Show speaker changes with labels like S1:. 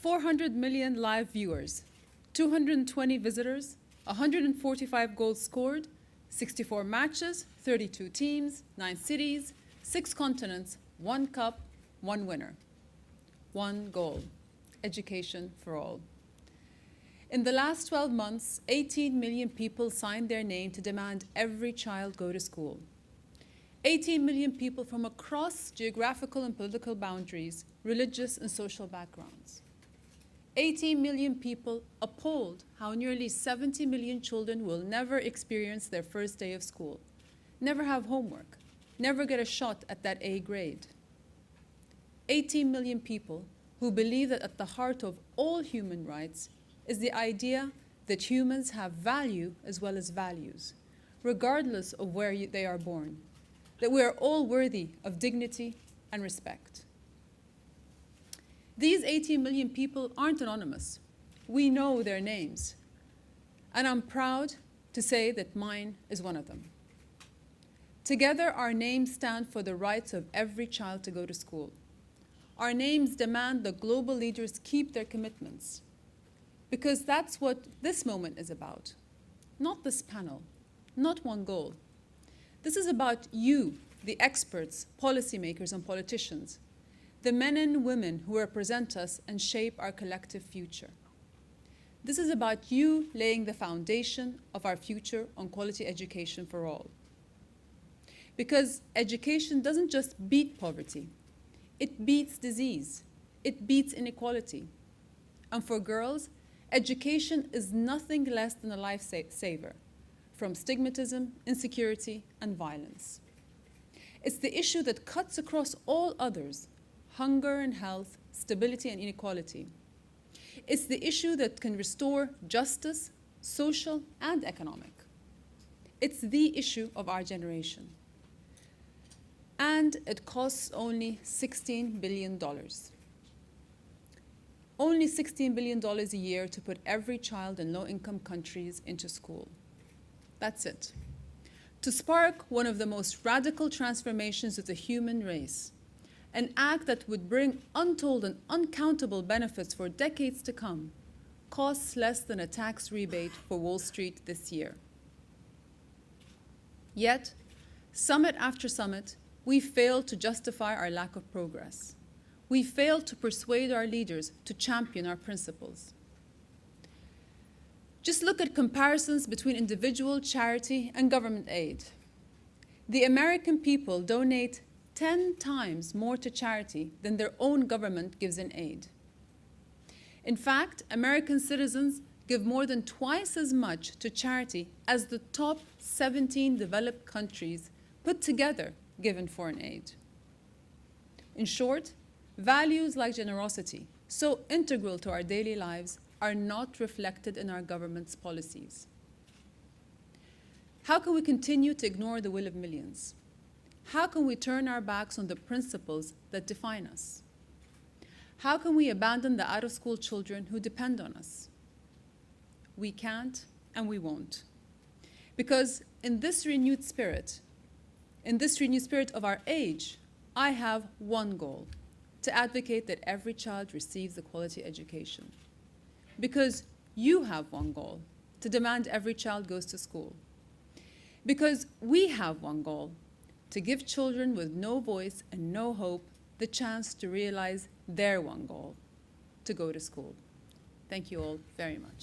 S1: 400 million live viewers, 220 visitors, 145 goals scored, 64 matches, 32 teams, 9 cities, 6 continents, 1 cup, 1 winner. One goal: education for all. In the last 12 months, 18 million people signed their name to demand every child go to school. 18 million people from across geographical and political boundaries, religious and social backgrounds. 18 million people appalled how nearly 70 million children will never experience their first day of school, never have homework, never get a shot at that A grade. 18 million people who believe that at the heart of all human rights is the idea that humans have value as well as values, regardless of where they are born, that we are all worthy of dignity and respect. These 18 million people aren't anonymous. We know their names. And I'm proud to say that mine is one of them. Together, our names stand for the rights of every child to go to school. Our names demand that global leaders keep their commitments, because that's what this moment is about. Not this panel, not one goal. This is about you, the experts, policymakers, and politicians, the men and women who represent us and shape our collective future. This is about you laying the foundation of our future on quality education for all. Because education doesn't just beat poverty, it beats disease, it beats inequality. And for girls, education is nothing less than a lifesaver from stigmatism, insecurity, and violence. It's the issue that cuts across all others: hunger and health, stability and inequality. It's the issue that can restore justice, social and economic. It's the issue of our generation. And it costs only $16 billion. Only $16 billion a year to put every child in low-income countries into school. That's it. To spark one of the most radical transformations of the human race, an act that would bring untold and uncountable benefits for decades to come, costs less than a tax rebate for Wall Street this year. Yet, summit after summit, we failed to justify our lack of progress. We failed to persuade our leaders to champion our principles. Just look at comparisons between individual charity and government aid. The American people donate 10 times more to charity than their own government gives in aid. In fact, American citizens give more than twice as much to charity as the top 17 developed countries put together given foreign aid. In short, values like generosity, so integral to our daily lives, are not reflected in our government's policies. How can we continue to ignore the will of millions? How can we turn our backs on the principles that define us? How can we abandon the out-of-school children who depend on us? We can't and we won't. Because in this renewed spirit of our age, I have one goal: to advocate that every child receives a quality education. Because you have one goal: to demand every child goes to school. Because we have one goal: to give children with no voice and no hope the chance to realize their one goal: to go to school. Thank you all very much.